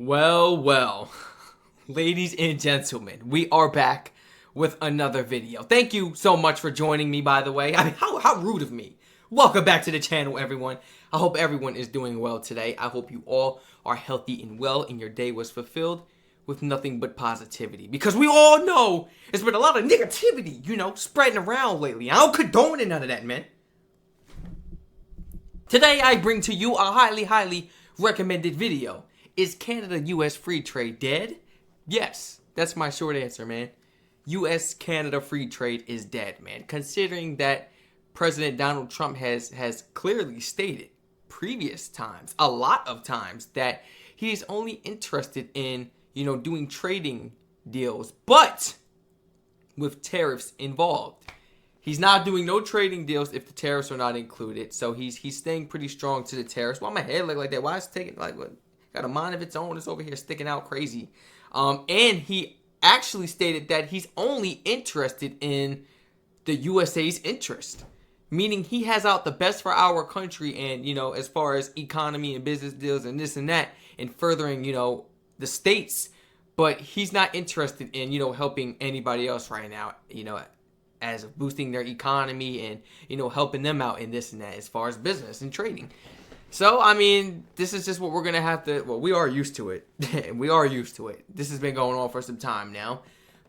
Well, ladies and gentlemen, we are back with another video. Thank you so much for joining me, by the way. I mean, how rude of me. Welcome back to the channel, everyone. I hope everyone is doing well today. I hope you all are healthy and well and your day was fulfilled with nothing but positivity. Because we all know there's been a lot of negativity, spreading around lately. I don't condone none of that, man. Today, I bring to you a highly recommended video. Is Canada-US free trade dead? Yes, that's my short answer, man. US-Canada free trade is dead, man. Considering that President Donald Trump has clearly stated previous times, a lot of times, that he is only interested in, doing trading deals, but with tariffs involved. He's not doing no trading deals if the tariffs are not included. So he's staying pretty strong to the tariffs. Why my head look like that? Why is it taking what? Got a mind of its own. It's over here sticking out crazy. And he actually stated that he's only interested in the USA's interest, meaning he has out the best for our country. And as far as economy and business deals and this and that, and furthering the states, but he's not interested in helping anybody else right now. As of boosting their economy and helping them out in this and that as far as business and trading. So, I mean, this is just what we're going to have to... Well, we are used to it. We are used to it. This has been going on for some time now.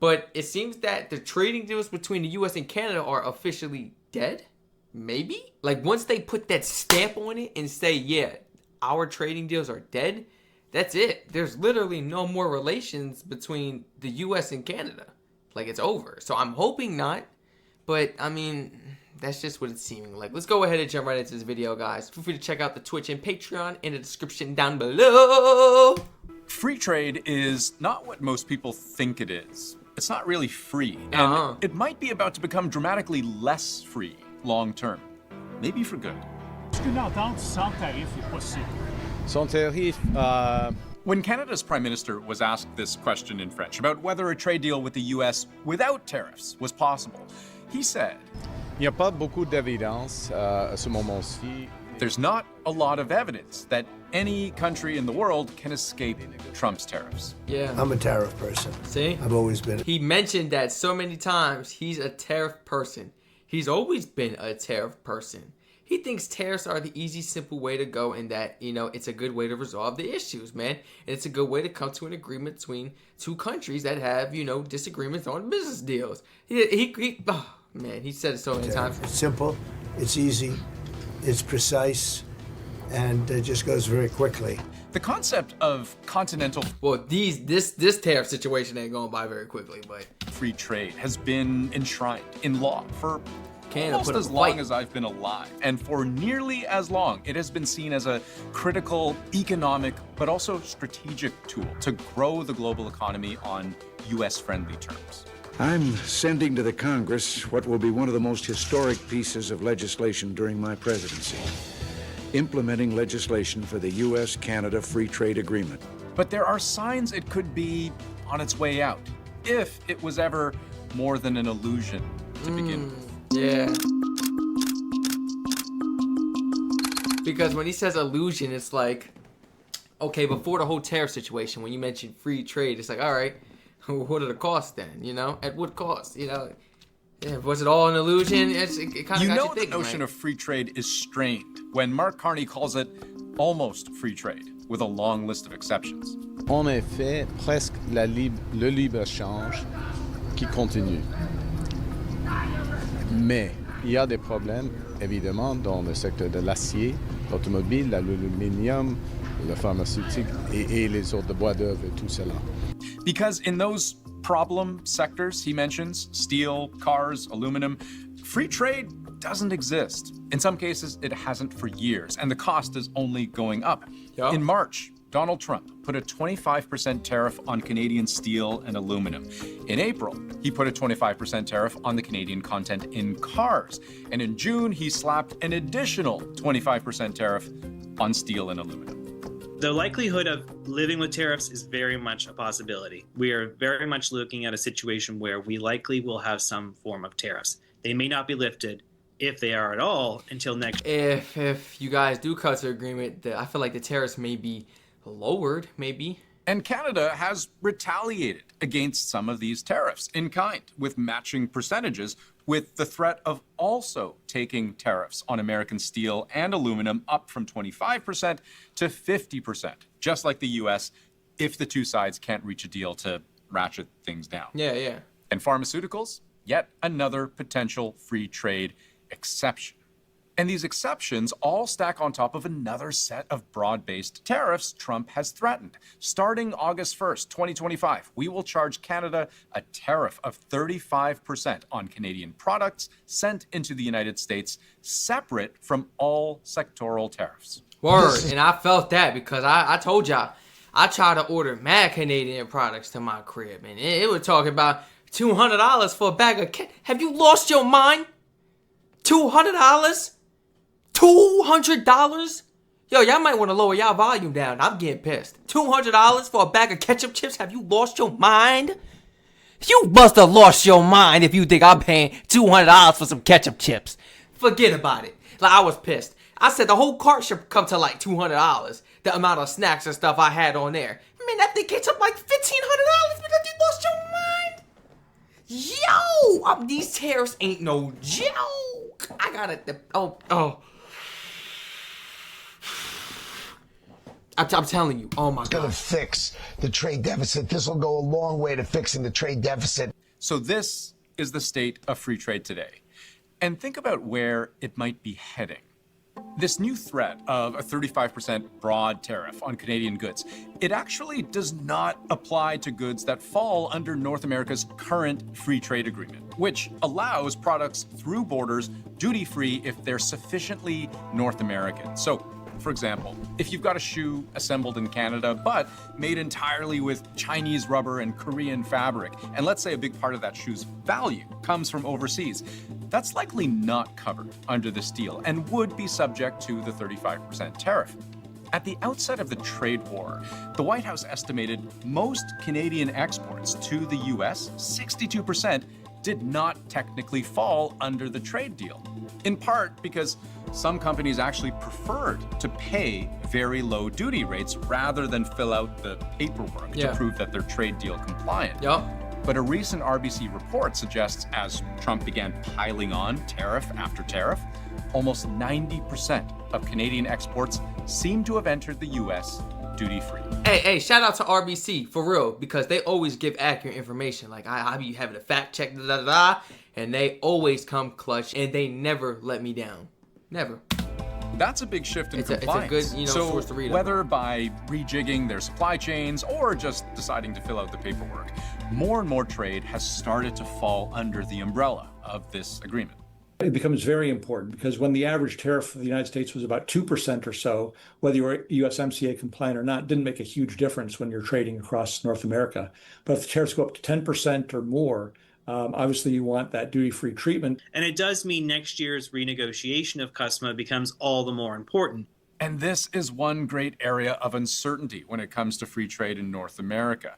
But it seems that the trading deals between the U.S. and Canada are officially dead? Maybe? Like, once they put that stamp on it and say, yeah, our trading deals are dead, that's it. There's literally no more relations between the U.S. and Canada. Like, it's over. So, I'm hoping not. But, I mean... that's just what it's seeming like. Let's go ahead and jump right into this video, guys. Feel free to check out the Twitch and Patreon in the description down below. Free trade is not what most people think it is. It's not really free. And it might be about to become dramatically less free long term. Maybe for good. Sans tariff, When Canada's Prime Minister was asked this question in French about whether a trade deal with the US without tariffs was possible, he said, il n'y a pas beaucoup d'évidence à ce moment-ci. there's not a lot of evidence that any country in the world can escape Trump's tariffs. Yeah. I'm a tariff person. See? I've always been. He mentioned that so many times. He's a tariff person. He's always been a tariff person. He thinks tariffs are the easy, simple way to go and that, it's a good way to resolve the issues, man. And it's a good way to come to an agreement between two countries that have, disagreements on business deals. Man, he said it so many times. It's simple, it's easy, it's precise, and it just goes very quickly. The concept of continental Well, this tariff situation ain't going by very quickly, but free trade has been enshrined in law for Canada almost put up as a long fight. as I've been alive. And for nearly as long, it has been seen as a critical economic, but also strategic tool to grow the global economy on US-friendly terms. I'm sending to the Congress what will be one of the most historic pieces of legislation during my presidency, implementing legislation for the U.S.-Canada Free Trade Agreement. But there are signs it could be on its way out, if it was ever more than an illusion to begin with. Yeah. Because when he says illusion, it's like, okay, before the whole tariff situation, when you mentioned free trade, it's like, all right, what are the costs then? At what cost? Yeah, was it all an illusion? It kind of got you thinking, the notion of free trade is strained when Mark Carney calls it almost free trade, with a long list of exceptions. En effet, presque le libre-échange qui continue. Mais il y a des problèmes, évidemment, dans le secteur de l'acier, l'automobile, l'aluminium, le pharmaceutique et les autres, de bois d'œuvre et tout cela. Because in those problem sectors he mentions, steel, cars, aluminum, free trade doesn't exist. In some cases, it hasn't for years, and the cost is only going up. Yeah. In March, Donald Trump put a 25% tariff on Canadian steel and aluminum. In April, he put a 25% tariff on the Canadian content in cars. And in June, he slapped an additional 25% tariff on steel and aluminum. The likelihood of living with tariffs is very much a possibility. We are very much looking at a situation where we likely will have some form of tariffs. They may not be lifted, if they are at all, until next. If you guys do cut to agreement, I feel like the tariffs may be lowered, maybe. And Canada has retaliated against some of these tariffs in kind, with matching percentages, with the threat of also taking tariffs on American steel and aluminum up from 25% to 50%, just like the US, if the two sides can't reach a deal to ratchet things down. Yeah. And pharmaceuticals, yet another potential free trade exception. And these exceptions all stack on top of another set of broad-based tariffs Trump has threatened. Starting August 1st, 2025, we will charge Canada a tariff of 35% on Canadian products sent into the United States, separate from all sectoral tariffs. Word. And I felt that because I told y'all, I tried to order mad Canadian products to my crib, and it was talking about $200 for a bag of Have you lost your mind? $200? $200? Yo, y'all might want to lower y'all volume down. I'm getting pissed. $200 for a bag of ketchup chips? Have you lost your mind? You must have lost your mind if you think I'm paying $200 for some ketchup chips. Forget about it. Like, I was pissed. I said the whole cart should come to like $200. The amount of snacks and stuff I had on there. Man, that thing ketchup like $1,500 because you lost your mind. Yo, these tariffs ain't no joke. I got it. Oh. I'm telling you. Oh my God. It's going to fix the trade deficit. This will go a long way to fixing the trade deficit. So this is the state of free trade today. And think about where it might be heading. This new threat of a 35% broad tariff on Canadian goods, it actually does not apply to goods that fall under North America's current free trade agreement, which allows products through borders duty-free if they're sufficiently North American. So, for example, if you've got a shoe assembled in Canada, but made entirely with Chinese rubber and Korean fabric, and let's say a big part of that shoe's value comes from overseas, that's likely not covered under this deal and would be subject to the 35% tariff. At the outset of the trade war, the White House estimated most Canadian exports to the US, 62%, did not technically fall under the trade deal, in part because some companies actually preferred to pay very low duty rates rather than fill out the paperwork to prove that they're trade deal compliant. But a recent RBC report suggests as Trump began piling on tariff after tariff, almost 90% of Canadian exports seem to have entered the US duty-free. Hey, shout out to RBC, for real, because they always give accurate information. Like, I be having a fact check, and they always come clutch, and they never let me down. Never. That's a big shift in compliance. It's a good, source to read. Whether by rejigging their supply chains or just deciding to fill out the paperwork, more and more trade has started to fall under the umbrella of this agreement. It becomes very important because when the average tariff for the United States was about 2% or so, whether you were USMCA compliant or not, didn't make a huge difference when you're trading across North America. But if the tariffs go up to 10% or more, obviously you want that duty-free treatment. And it does mean next year's renegotiation of CUSMA becomes all the more important. And this is one great area of uncertainty when it comes to free trade in North America.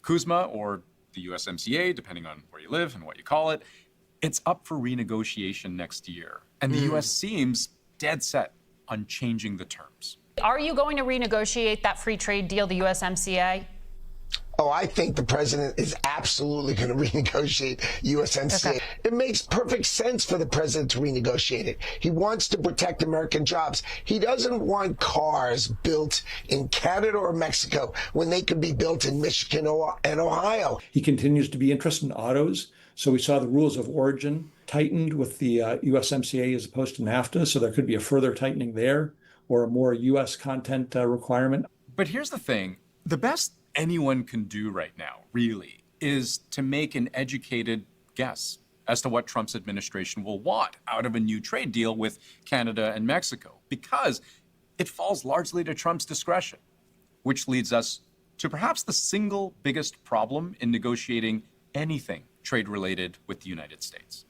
CUSMA, or the USMCA, depending on where you live and what you call it, it's up for renegotiation next year. And the US seems dead set on changing the terms. Are you going to renegotiate that free trade deal, the USMCA? Oh, I think the president is absolutely going to renegotiate USMCA. Okay. It makes perfect sense for the president to renegotiate it. He wants to protect American jobs. He doesn't want cars built in Canada or Mexico when they could be built in Michigan and Ohio. He continues to be interested in autos. So we saw the rules of origin tightened with the USMCA as opposed to NAFTA. So there could be a further tightening there or a more US content requirement. But here's the thing. The best anyone can do right now, really, is to make an educated guess as to what Trump's administration will want out of a new trade deal with Canada and Mexico, because it falls largely to Trump's discretion, which leads us to perhaps the single biggest problem in negotiating anything trade-related with the United States.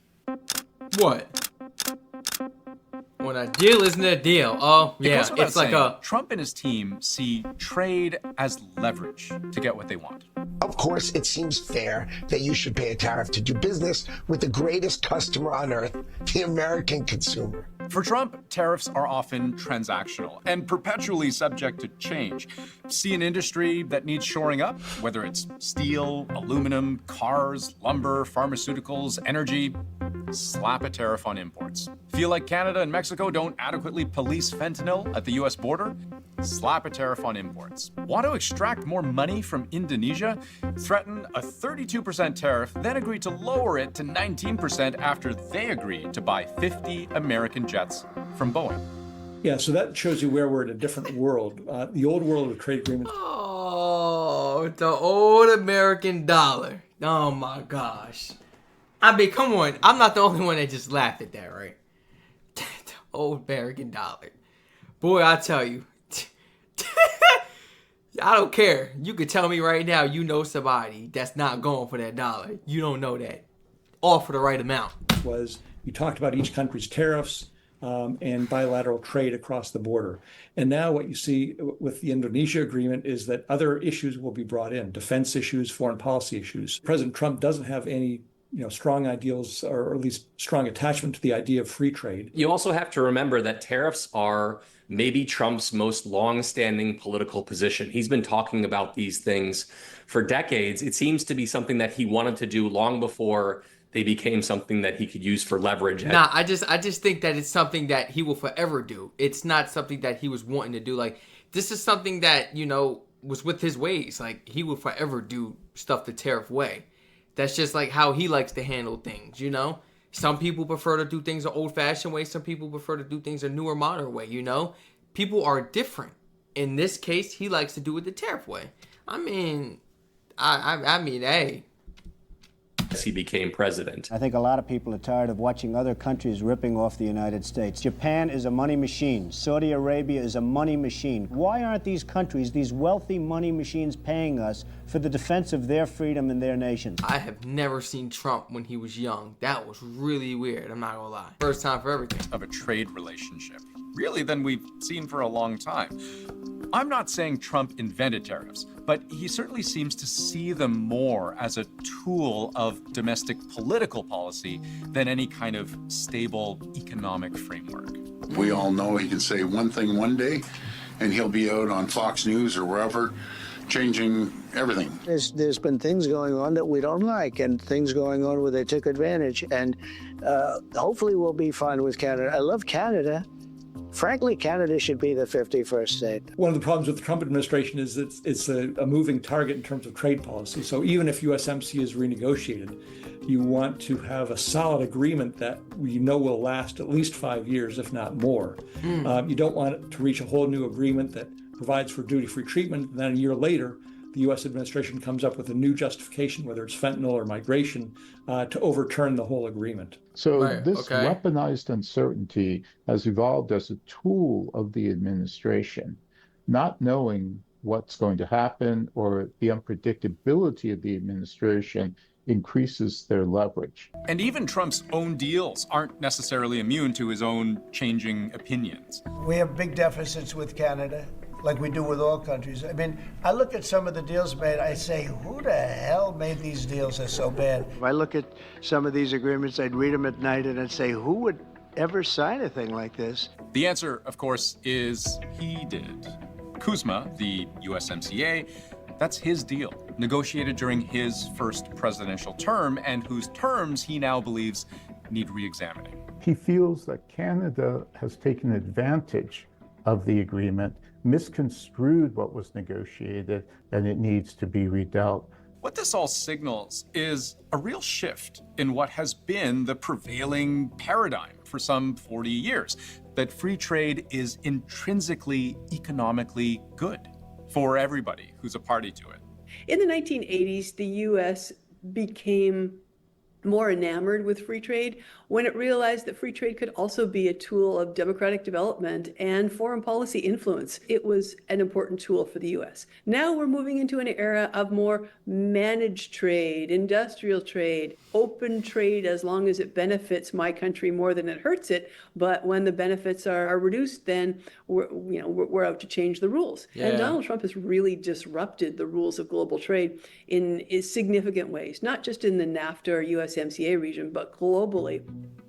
What? When a deal isn't a deal. Oh, yeah. It's like a... Trump and his team see trade as leverage to get what they want. Of course, it seems fair that you should pay a tariff to do business with the greatest customer on earth, the American consumer. For Trump, tariffs are often transactional and perpetually subject to change. See an industry that needs shoring up, whether it's steel, aluminum, cars, lumber, pharmaceuticals, energy, slap a tariff on imports. Feel like Canada and Mexico don't adequately police fentanyl at the US border? Slap a tariff on imports. Want to extract more money from Indonesia? Threaten a 32% tariff, then agree to lower it to 19% after they agree to buy 50 American jets from Boeing. Yeah, so that shows you where we're in a different world. The old world of trade agreements. Oh, the old American dollar. Oh my gosh. I mean, come on. I'm not the only one that just laughed at that, right? The old American dollar. Boy, I tell you. I don't care. You could tell me right now you know somebody that's not going for that dollar. You don't know that. All for the right amount. Was you talked about each country's tariffs and bilateral trade across the border. And now what you see with the Indonesia agreement is that other issues will be brought in, defense issues, foreign policy issues. President Trump doesn't have any strong ideals or at least strong attachment to the idea of free trade. You also have to remember that tariffs are maybe Trump's most long-standing political position. He's been talking about these things for decades. It seems to be something that he wanted to do long before they became something that he could use for leverage. Nah, I just think that it's something that he will forever do. It's not something that he was wanting to do. Like, this is something that, was with his ways. Like, he will forever do stuff the tariff way. That's just like how he likes to handle things, Some people prefer to do things the old-fashioned way. Some people prefer to do things a newer, modern way, People are different. In this case, he likes to do it the tariff way. I mean, hey. He became president. I think a lot of people are tired of watching other countries ripping off the United States. Japan is a money machine. Saudi Arabia is a money machine. Why aren't these countries, these wealthy money machines, paying us for the defense of their freedom and their nations? I have never seen Trump when he was young. That was really weird. I'm not gonna lie. First time for everything. Of a trade relationship, really, than we've seen for a long time. I'm not saying Trump invented tariffs, but he certainly seems to see them more as a tool of domestic political policy than any kind of stable economic framework. We all know he can say one thing one day, and he'll be out on Fox News or wherever, changing everything. There's been things going on that we don't like, and things going on where they took advantage, and hopefully we'll be fine with Canada. I love Canada. Frankly, Canada should be the 51st state. One of the problems with the Trump administration is that it's a moving target in terms of trade policy. So even if USMCA is renegotiated, you want to have a solid agreement that will last at least 5 years, if not more. You don't want it to reach a whole new agreement that provides for duty-free treatment, and then a year later, the U.S. administration comes up with a new justification, whether it's fentanyl or migration, to overturn the whole agreement. So this weaponized uncertainty has evolved as a tool of the administration, not knowing what's going to happen or the unpredictability of the administration increases their leverage. And even Trump's own deals aren't necessarily immune to his own changing opinions. We have big deficits with Canada, like we do with all countries. I mean, I look at some of the deals made, I say, who the hell made these deals that are so bad? If I look at some of these agreements, I'd read them at night and I'd say, who would ever sign a thing like this? The answer, of course, is he did. Kuzma, the USMCA, that's his deal, negotiated during his first presidential term and whose terms he now believes need re-examining. He feels that Canada has taken advantage of the agreement, misconstrued what was negotiated, and it needs to be redealt. What this all signals is a real shift in what has been the prevailing paradigm for some 40 years, that free trade is intrinsically economically good for everybody who's a party to it. In the 1980s, the U.S. became more enamored with free trade when it realized that free trade could also be a tool of democratic development and foreign policy influence. It was an important tool for the U.S. Now we're moving into an era of more managed trade, industrial trade, open trade as long as it benefits my country more than it hurts it. But when the benefits are reduced, then we're out to change the rules. Yeah. And Donald Trump has really disrupted the rules of global trade in significant ways, not just in the NAFTA or USMCA region, but globally.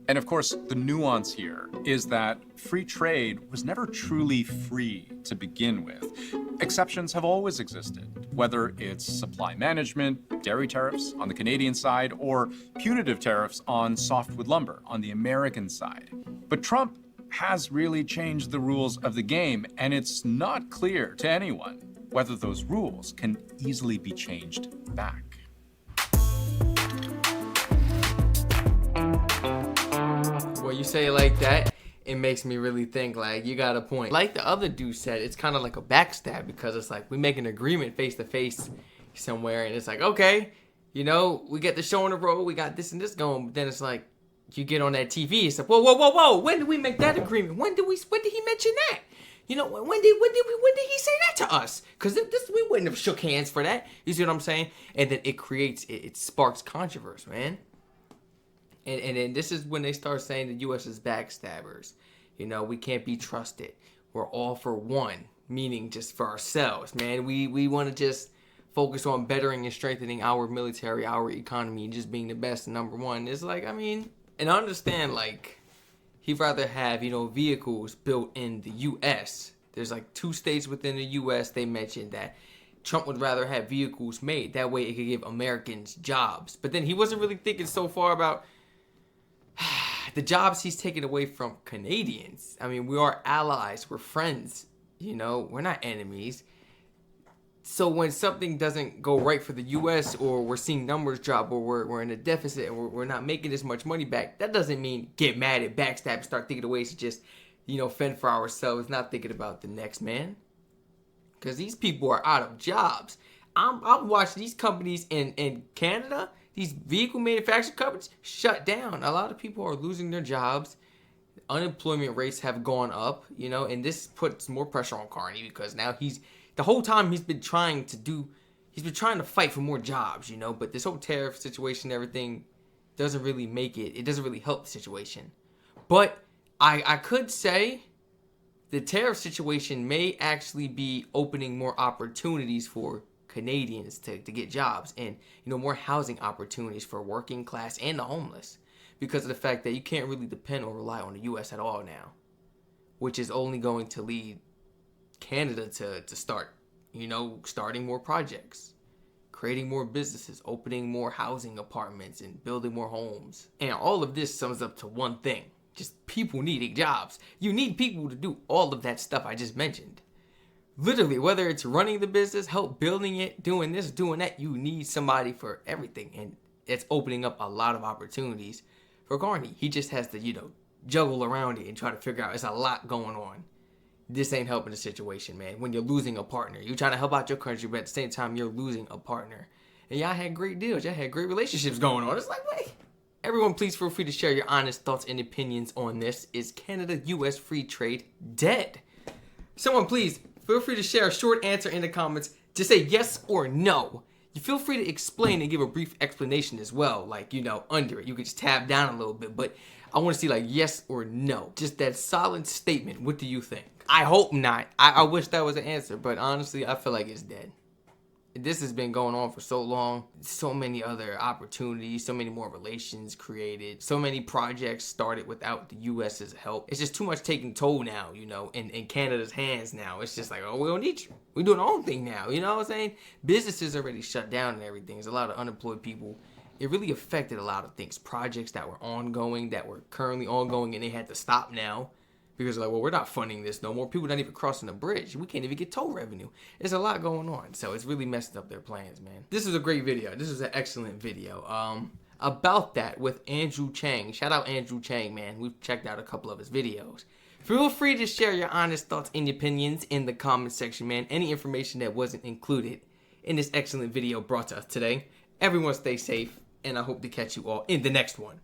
And of course, the nuance here is that free trade was never truly free to begin with. Exceptions have always existed, whether it's supply management, dairy tariffs on the Canadian side, or punitive tariffs on softwood lumber on the American side. But Trump has really changed the rules of the game, and it's not clear to anyone whether those rules can easily be changed back. When you say it like that, it makes me really think, like, you got a point. Like the other dude said, it's kind of like a backstab, because it's like we make an agreement face to face somewhere, and it's like, okay, you know, we get the show on the road, we got this and this going, but then it's like you get on that TV, it's like, whoa, when did we make that agreement? When did he mention that? You know, when did he say that to us? Because we wouldn't have shook hands for that. You see what I'm saying? And then it sparks controversy, man. And then this is when they start saying the U.S. is backstabbers. You know, we can't be trusted. We're all for one, meaning just for ourselves, man. We want to just focus on bettering and strengthening our military, our economy, and just being the best and number one. It's like, I mean, and I understand, like, he'd rather have, you know, vehicles built in the U.S. There's like 2 states within the U.S. they mentioned that Trump would rather have vehicles made. That way it could give Americans jobs. But then he wasn't really thinking so far about the jobs he's taking away from Canadians. I mean, we are allies. We're friends. You know, we're not enemies. So when something doesn't go right for the U.S. or we're seeing numbers drop or we're in a deficit and we're not making as much money back, that doesn't mean get mad at backstab, start thinking of ways to just, you know, fend for ourselves, not thinking about the next man. Because these people are out of jobs. I'm watching these companies in Canada, these vehicle manufacturing companies, shut down. A lot of people are losing their jobs. Unemployment rates have gone up, you know, and this puts more pressure on Carney because now the whole time he's been trying to fight for more jobs, you know, but this whole tariff situation and everything doesn't really it doesn't really help the situation. But I could say the tariff situation may actually be opening more opportunities for Canadians to get jobs and, you know, more housing opportunities for working class and the homeless because of the fact that you can't really depend or rely on the U.S. at all now, which is only going to lead Canada to start, you know, starting more projects, creating more businesses, opening more housing apartments and building more homes. And all of this sums up to one thing, just people needing jobs. You need people to do all of that stuff I just mentioned. Literally, whether it's running the business, help building it, doing this, doing that, you need somebody for everything. And it's opening up a lot of opportunities for Carney. He just has to, you know, juggle around it and try to figure out. It's a lot going on. This ain't helping the situation, man. When you're losing a partner, you're trying to help out your country, but at the same time, you're losing a partner. And y'all had great deals. Y'all had great relationships going on. It's like, wait. Everyone, please feel free to share your honest thoughts and opinions on this. Is Canada-U.S. free trade dead? Someone, please, feel free to share a short answer in the comments. Just say yes or no. You feel free to explain and give a brief explanation as well. Like, you know, under it. You could just tab down a little bit. But I want to see, like, yes or no. Just that solid statement. What do you think? I hope not. I wish that was an answer. But honestly, I feel like it's dead. This has been going on for so long. So many other opportunities, so many more relations created, so many projects started without the U.S.'s help. It's just too much taking toll now, you know, in Canada's hands now. It's just like, oh, we don't need you. We're doing our own thing now, you know what I'm saying? Businesses already shut down and everything. There's a lot of unemployed people. It really affected a lot of things. Projects that were ongoing, that were currently ongoing, and they had to stop now. Because they're like, well, we're not funding this no more. People not even crossing the bridge. We can't even get toll revenue. There's a lot going on. So it's really messed up their plans, man. This was a great video. This was an excellent video. About that with Andrew Chang. Shout out Andrew Chang, man. We've checked out a couple of his videos. Feel free to share your honest thoughts and opinions in the comment section, man. Any information that wasn't included in this excellent video brought to us today. Everyone stay safe, and I hope to catch you all in the next one.